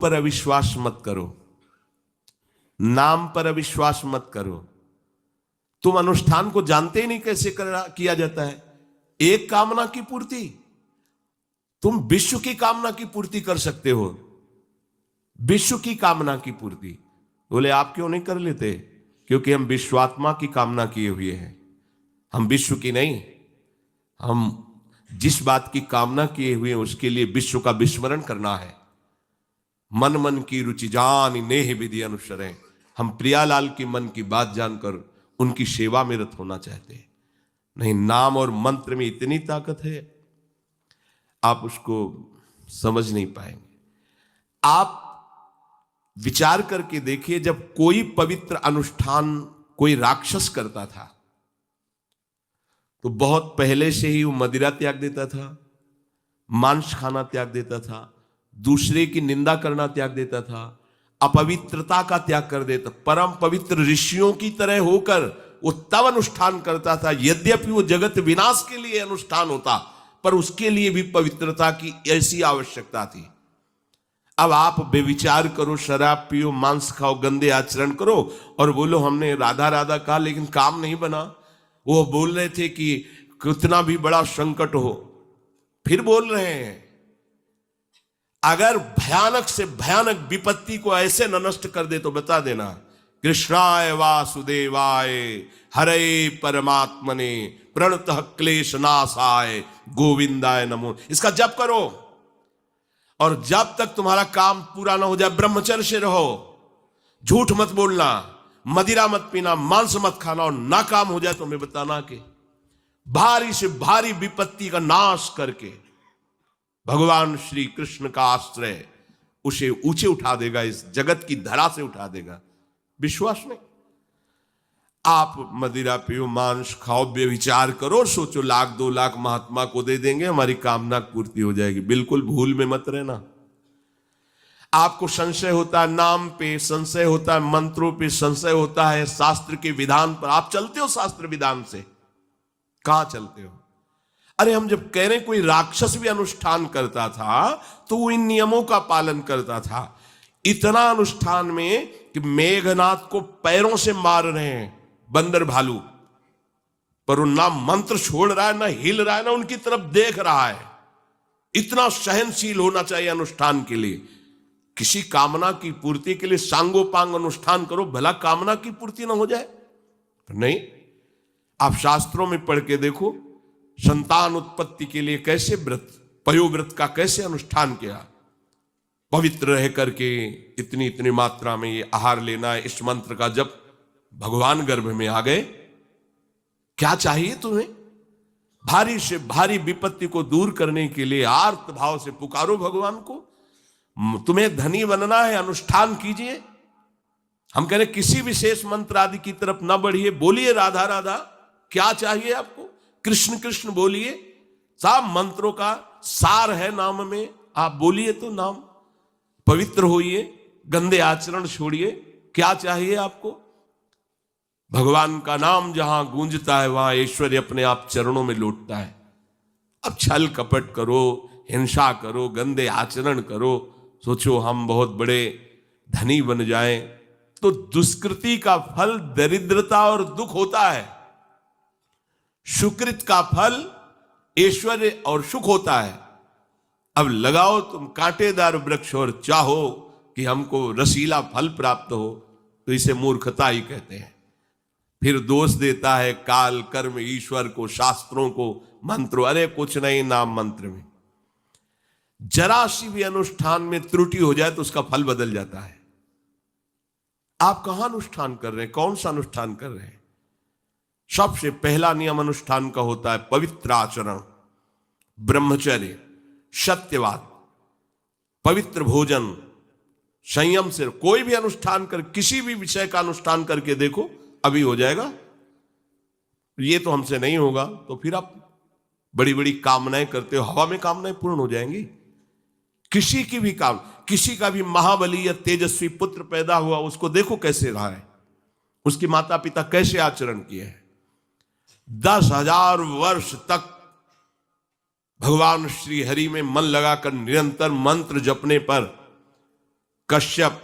पर अविश्वास मत करो, नाम पर अविश्वास मत करो। तुम अनुष्ठान को जानते ही नहीं कैसे किया जाता है। एक कामना की पूर्ति, तुम विश्व की कामना की पूर्ति कर सकते हो, विश्व की कामना की पूर्ति। बोले आप क्यों नहीं कर लेते? क्योंकि हम विश्वात्मा की कामना किए हुए हैं, हम विश्व की नहीं। हम जिस बात की कामना किए हुए हैं उसके लिए विश्व का विस्मरण करना है। मन मन की रुचि जान नेह विधि अनुसरें। हम प्रियालाल की मन की बात जानकर उनकी सेवा में रत होना चाहते हैं। नहीं, नाम और मंत्र में इतनी ताकत है, आप उसको समझ नहीं पाएंगे। आप विचार करके देखिए, जब कोई पवित्र अनुष्ठान कोई राक्षस करता था तो बहुत पहले से ही वो मदिरा त्याग देता था, मांस खाना त्याग देता था, दूसरे की निंदा करना त्याग देता था, अपवित्रता का त्याग कर देता। परम पवित्र ऋषियों की तरह होकर वो तब अनुष्ठान करता था, यद्यपि वो जगत विनाश के लिए अनुष्ठान होता, पर उसके लिए भी पवित्रता की ऐसी आवश्यकता थी। अब आप बेविचार करो, शराब पियो, मांस खाओ, गंदे आचरण करो और बोलो हमने राधा राधा कहा लेकिन काम नहीं बना। वो बोल रहे थे कि कितना भी बड़ा संकट हो, फिर बोल रहे हैं। अगर भयानक से भयानक विपत्ति को ऐसे न नष्ट कर दे तो बता देना, कृष्णाय वासुदेवाय हरे परमात्मने प्रणतः क्लेश नाशाय गोविंदाय नमो। इसका जप करो और जब तक तुम्हारा काम पूरा ना हो जाए ब्रह्मचर्य से रहो। झूठ मत बोलना, मदिरा मत पीना, मांस मत खाना, और ना काम हो जाए तो मैं बताना कि भारी से भारी विपत्ति का नाश करके भगवान श्री कृष्ण का आश्रय उसे ऊंचे उठा देगा, इस जगत की धरा से उठा देगा। विश्वास नहीं? आप मदिरा पियो, मांस खाओ, बेविचार करो, सोचो लाख 2 लाख महात्मा को दे देंगे, हमारी कामना पूर्ति हो जाएगी। बिल्कुल भूल में मत रहना। आपको संशय होता है नाम पे, संशय होता है मंत्रों पे, संशय होता है शास्त्र के विधान पर। आप चलते हो शास्त्र विधान से? कहां चलते हो? अरे हम जब कह रहे हैं कोई राक्षस भी अनुष्ठान करता था तो वो इन नियमों का पालन करता था। इतना अनुष्ठान में कि मेघनाथ को पैरों से मार रहे हैं बंदर भालू, पर वो ना मंत्र छोड़ रहा है, ना हिल रहा है, ना उनकी तरफ देख रहा है। इतना सहनशील होना चाहिए अनुष्ठान के लिए। किसी कामना की पूर्ति के लिए सांगोपांग अनुष्ठान करो, भला कामना की पूर्ति ना हो जाए? नहीं। आप शास्त्रों में पढ़ के देखो, संतान उत्पत्ति के लिए कैसे व्रत, पयोव्रत का कैसे अनुष्ठान किया। पवित्र रह करके इतनी इतनी मात्रा में ये आहार लेना है, इस मंत्र का जब भगवान गर्भ में आ गए। क्या चाहिए तुम्हें? भारी से भारी विपत्ति को दूर करने के लिए आर्त भाव से पुकारो भगवान को। तुम्हें धनी बनना है, अनुष्ठान कीजिए। हम कह रहे किसी विशेष मंत्र आदि की तरफ ना बढ़िए, बोलिए राधा राधा। क्या चाहिए आपको? कृष्ण कृष्ण बोलिए। सब मंत्रों का सार है नाम में, आप बोलिए तो नाम। पवित्र होइए, गंदे आचरण छोड़िए। क्या चाहिए आपको? भगवान का नाम जहां गूंजता है वहां ऐश्वर्य अपने आप चरणों में लौटता है। अब छल कपट करो, हिंसा करो, गंदे आचरण करो, सोचो हम बहुत बड़े धनी बन जाएं, तो दुष्कृति का फल दरिद्रता और दुख होता है। सुकृत का फल ऐश्वर्य और सुख होता है। अब लगाओ तुम कांटेदार वृक्ष और चाहो कि हमको रसीला फल प्राप्त हो, तो इसे मूर्खता ही कहते हैं। फिर दोष देता है काल, कर्म, ईश्वर को, शास्त्रों को, मंत्रों। अरे कुछ नहीं, नाम मंत्र में जरा सी भी अनुष्ठान में त्रुटि हो जाए तो उसका फल बदल जाता है। आप कहां अनुष्ठान कर रहे हैं? कौन सा अनुष्ठान कर रहे हैं? सबसे पहला नियम अनुष्ठान का होता है पवित्र आचरण, ब्रह्मचर्य, सत्यवाद, पवित्र भोजन, संयम से। कोई भी अनुष्ठान कर, किसी भी विषय का अनुष्ठान करके देखो, अभी हो जाएगा। ये तो हमसे नहीं होगा, तो फिर आप बड़ी बड़ी कामनाएं करते हो, हवा में कामनाएं पूर्ण हो जाएंगी। किसी की भी काम, किसी का भी महाबली या तेजस्वी पुत्र पैदा हुआ, उसको देखो कैसे रहा है, उसके माता पिता कैसे आचरण किए हैं। 10,000 वर्ष तक भगवान श्री हरि में मन लगाकर निरंतर मंत्र जपने पर कश्यप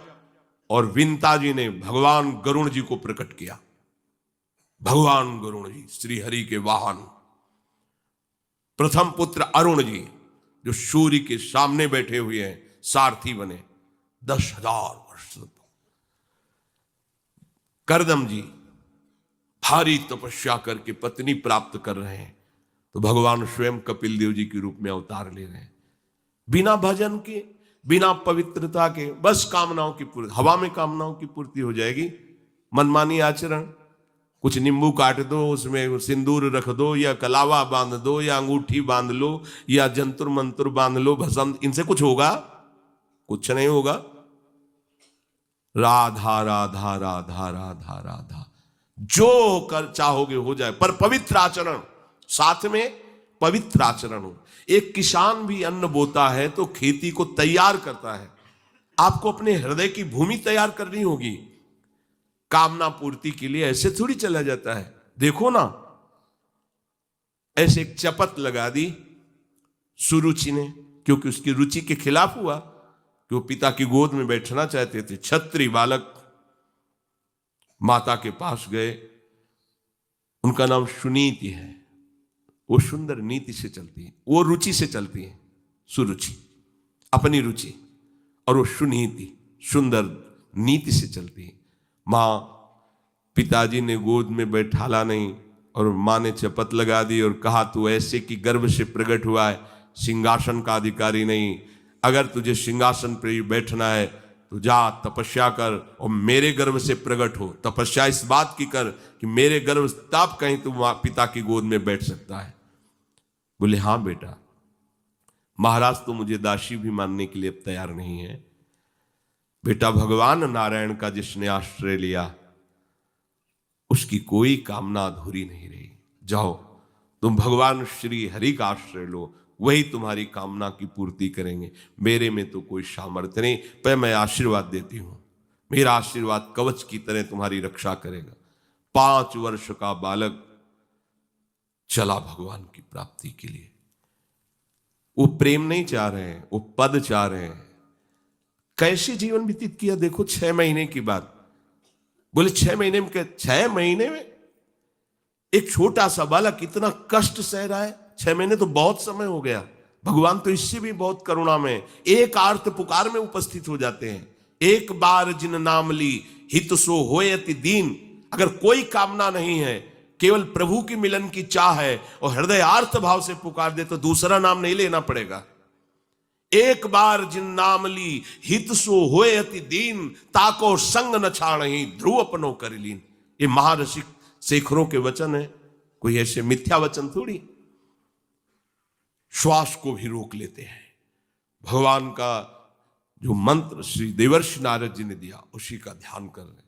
और विंता जी ने भगवान गरुण जी को प्रकट किया। भगवान गरुण जी श्री हरि के वाहन, प्रथम पुत्र अरुण जी जो सूर्य के सामने बैठे हुए हैं, सारथी बने 10,000 वर्ष। करदम जी भारी तपस्या करके पत्नी प्राप्त कर रहे हैं, तो भगवान स्वयं कपिल देव जी के रूप में अवतार ले रहे हैं। बिना भजन के, बिना पवित्रता के, बस कामनाओं की पूर्ति, हवा में कामनाओं की पूर्ति हो जाएगी। मनमानी आचरण, कुछ नींबू काट दो, उसमें सिंदूर रख दो, या कलावा बांध दो, या अंगूठी बांध लो, या जंतुर मंत्र बांध लो, भस्म, इनसे कुछ होगा? कुछ नहीं होगा। राधा राधा राधा राधा राधा, जो कर चाहोगे हो जाए, पर पवित्र आचरण, साथ में पवित्र आचरण हो। एक किसान भी अन्न बोता है तो खेती को तैयार करता है। आपको अपने हृदय की भूमि तैयार करनी होगी। कामना पूर्ति के लिए ऐसे थोड़ी चला जाता है। देखो ना, ऐसे एक चपत लगा दी सुरुचि ने, क्योंकि उसकी रुचि के खिलाफ हुआ कि वो पिता की गोद में बैठना चाहते थे। छत्री बालक माता के पास गए, उनका नाम सुनीति है। वो सुंदर नीति से चलती है, वो रुचि से चलती है, सुरुचि अपनी रुचि, और वो सुनीति सुंदर नीति से चलती है। मां, पिताजी ने गोद में बैठाला नहीं, और मां ने चपत लगा दी और कहा तू ऐसे कि गर्भ से प्रकट हुआ है, सिंहासन का अधिकारी नहीं। अगर तुझे सिंहासन पर बैठना है तो जा तपस्या कर और मेरे गर्भ से प्रकट हो। तपस्या इस बात की कर कि मेरे गर्भ, तब कहीं तू पिता की गोद में बैठ सकता है। बोले हाँ बेटा। महाराज तो मुझे दासी भी मानने के लिए तैयार नहीं है। बेटा, भगवान नारायण का जिसने आश्रय लिया उसकी कोई कामना अधूरी नहीं रही। जाओ तुम भगवान श्री हरि का आश्रय लो, वही तुम्हारी कामना की पूर्ति करेंगे। मेरे में तो कोई सामर्थ्य नहीं, पर मैं आशीर्वाद देती हूं। मेरा आशीर्वाद कवच की तरह तुम्हारी रक्षा करेगा। 5 वर्ष का बालक चला भगवान की प्राप्ति के लिए। वो प्रेम नहीं चाह रहे हैं, वो पद चाह रहे हैं। कैसे जीवन व्यतीत किया देखो 6 महीने की बात। बोले 6 महीने में, 6 महीने में एक छोटा सा बालक इतना कष्ट सह रहा है। 6 महीने तो बहुत समय हो गया। भगवान तो इससे भी बहुत करुणा में, एक आर्त पुकार में उपस्थित हो जाते हैं। एक बार जिन नाम ली हित सो होय अति दीन। अगर कोई कामना नहीं है, केवल प्रभु की मिलन की चाह है और हृदय आर्त भाव से पुकार दे, तो दूसरा नाम नहीं लेना पड़ेगा। एक बार जिन नाम ली हित सो होय अति दीन, ताको संग न छाणहि ध्रुव अपनो कर लीन। ये महाऋषि शेखरों के वचन है, कोई ऐसे मिथ्या वचन थोड़ी। श्वास को भी रोक लेते हैं। भगवान का जो मंत्र श्री देवर्षि नारद जी ने दिया उसी का ध्यान कर रहे।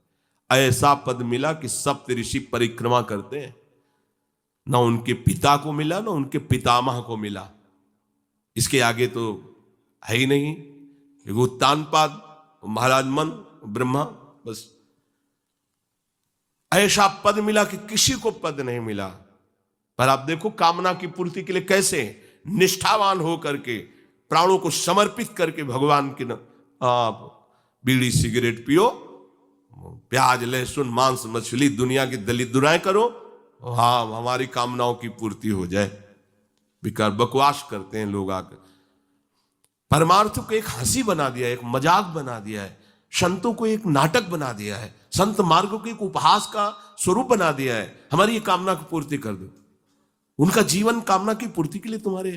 ऐसा पद मिला कि सप्त ऋषि परिक्रमा करते हैं। ना उनके पिता को मिला, ना उनके पितामह को मिला। इसके आगे तो है ही नहीं। उत्तानपाद, महाराज मन, ब्रह्मा, बस ऐसा पद मिला कि किसी को पद नहीं मिला। पर आप देखो कामना की पूर्ति के लिए कैसे निष्ठावान हो करके, प्राणों को समर्पित करके भगवान की आप बीड़ी सिगरेट पियो, प्याज लहसुन मांस मछली दुनिया की दलित दुराएं करो, हाँ हमारी कामनाओं की पूर्ति हो जाए। बेकार बकवास करते हैं लोग आकर। परमार्थ को एक हंसी बना दिया है, एक मजाक बना दिया है। संतों को एक नाटक बना दिया है। संत मार्ग को एक उपहास का स्वरूप बना दिया है। हमारी ये कामना की पूर्ति कर दो। उनका जीवन कामना की पूर्ति के लिए तुम्हारे,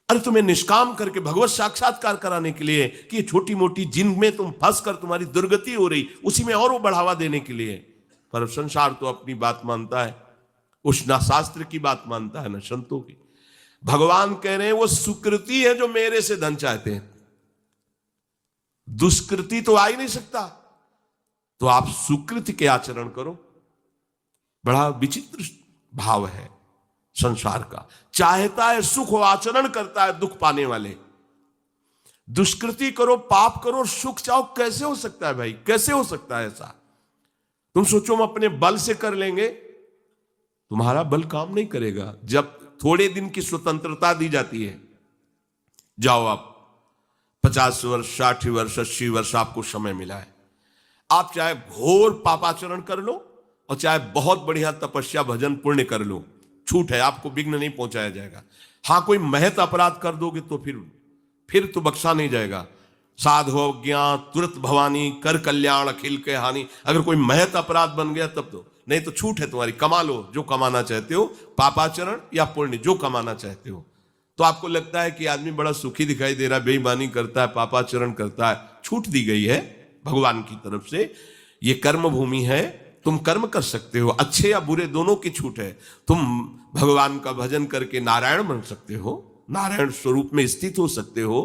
अरे तुम्हें निष्काम करके भगवत साक्षात्कार कराने के लिए कि ये छोटी मोटी जिनमें तुम फंस कर तुम्हारी दुर्गति हो रही, उसी में और वो बढ़ावा देने के लिए। पर संसार तो अपनी बात मानता है, उस ना शास्त्र की बात मानता है ना संतों की। भगवान कह रहे हैं वो सुकृति है जो मेरे से धन चाहते हैं, दुष्कृति तो आ ही नहीं सकता। तो आप सुकृति के आचरण करो। बड़ा विचित्र भाव है संसार का। चाहता है सुख हो, आचरण करता है दुख पाने वाले। दुष्कृति करो, पाप करो, सुख चाहो, कैसे हो सकता है भाई? कैसे हो सकता है ऐसा? तुम सोचो हम अपने बल से कर लेंगे, तुम्हारा बल काम नहीं करेगा। जब थोड़े दिन की स्वतंत्रता दी जाती है, जाओ आप 50 वर्ष, 60 वर्ष, 80 वर्ष आपको समय मिला है। आप चाहे घोर पापाचरण कर लो और चाहे बहुत बढ़िया तपस्या भजन पुण्य कर लो, छूट है, आपको विघ्न नहीं पहुंचाया जाएगा। हाँ, कोई महत अपराध कर दोगे तो फिर तो बख्शा नहीं जाएगा। साधु अज्ञात तुरंत भवानी, कर कल्याण अखिल के हानि। अगर कोई महत अपराध बन गया तब तो, नहीं तो छूट है तुम्हारी, कमा लो जो कमाना चाहते हो, पापाचरण या पुण्य जो कमाना चाहते हो। तो आपको लगता है कि आदमी बड़ा सुखी दिखाई दे रहा है, बेईमानी करता है, पापाचरण करता है, छूट दी गई है भगवान की तरफ से। ये कर्म भूमि है, तुम कर्म कर सकते हो, अच्छे या बुरे दोनों की छूट है। तुम भगवान का भजन करके नारायण बन सकते हो, नारायण स्वरूप में स्थित हो सकते हो।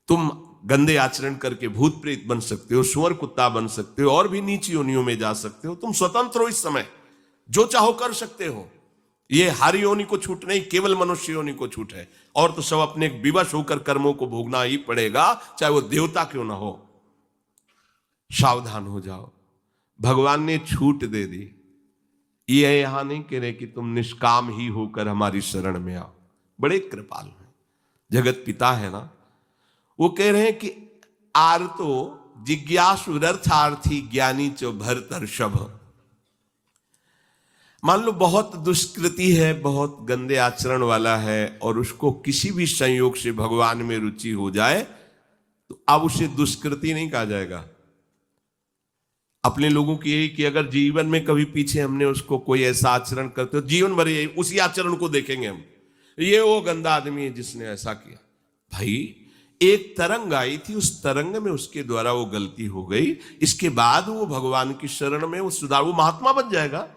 तुम गंदे आचरण करके भूत प्रेत बन सकते हो, सुअर कुत्ता बन सकते हो, और भी नीची योनियों में जा सकते हो। तुम स्वतंत्र हो, इस समय जो चाहो कर सकते हो। ये हर योनि को छूट नहीं, केवल मनुष्य योनि को छूट है। और तो सब अपने विवश होकर कर्मों को भोगना ही पड़ेगा, चाहे वो देवता क्यों ना हो। सावधान हो जाओ, भगवान ने छूट दे दी। ये यहां नहीं कह रहे कि तुम निष्काम ही होकर हमारी शरण में आओ, बड़े कृपालु हैं, जगत पिता है ना। वो कह रहे हैं कि आर्तो जिज्ञासु रर्थार्थी ज्ञानी चो भरतर्षभ। मान लो बहुत दुष्कृति है, बहुत गंदे आचरण वाला है, और उसको किसी भी संयोग से भगवान में रुचि हो जाए तो अब उसे दुष्कृति नहीं कहा जाएगा। अपने लोगों की यही कि अगर जीवन में कभी पीछे हमने उसको कोई ऐसा आचरण करते हो, जीवन भर यही उसी आचरण को देखेंगे हम, ये वो गंदा आदमी है जिसने ऐसा किया। भाई एक तरंग आई थी, उस तरंग में उसके द्वारा वो गलती हो गई, इसके बाद वो भगवान की शरण में वो सुधार, वो महात्मा बन जाएगा।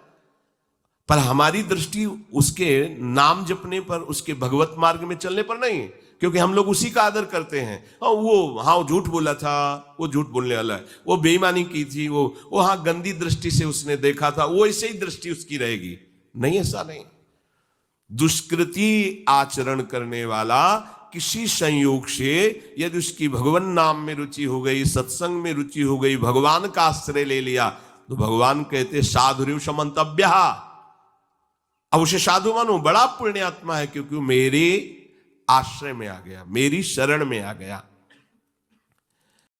पर हमारी दृष्टि उसके नाम जपने पर, उसके भगवत मार्ग में चलने पर नहीं, क्योंकि हम लोग उसी का आदर करते हैं। वो झूठ बोला था, वो झूठ बोलने वाला है, वो बेईमानी की थी, वो हाँ गंदी दृष्टि से उसने देखा था, वो ऐसे ही दृष्टि उसकी रहेगी। नहीं, ऐसा नहीं। दुष्कृति आचरण करने वाला किसी संयोग से यदि उसकी भगवान नाम में रुचि हो गई, सत्संग में रुचि हो गई, भगवान का आश्रय ले लिया, तो भगवान कहते साधुरिव समन्तव्य। अब उसे साधु मानो, बड़ा पुण्यात्मा है, क्योंकि मेरे आश्रय में आ गया, मेरी शरण में आ गया।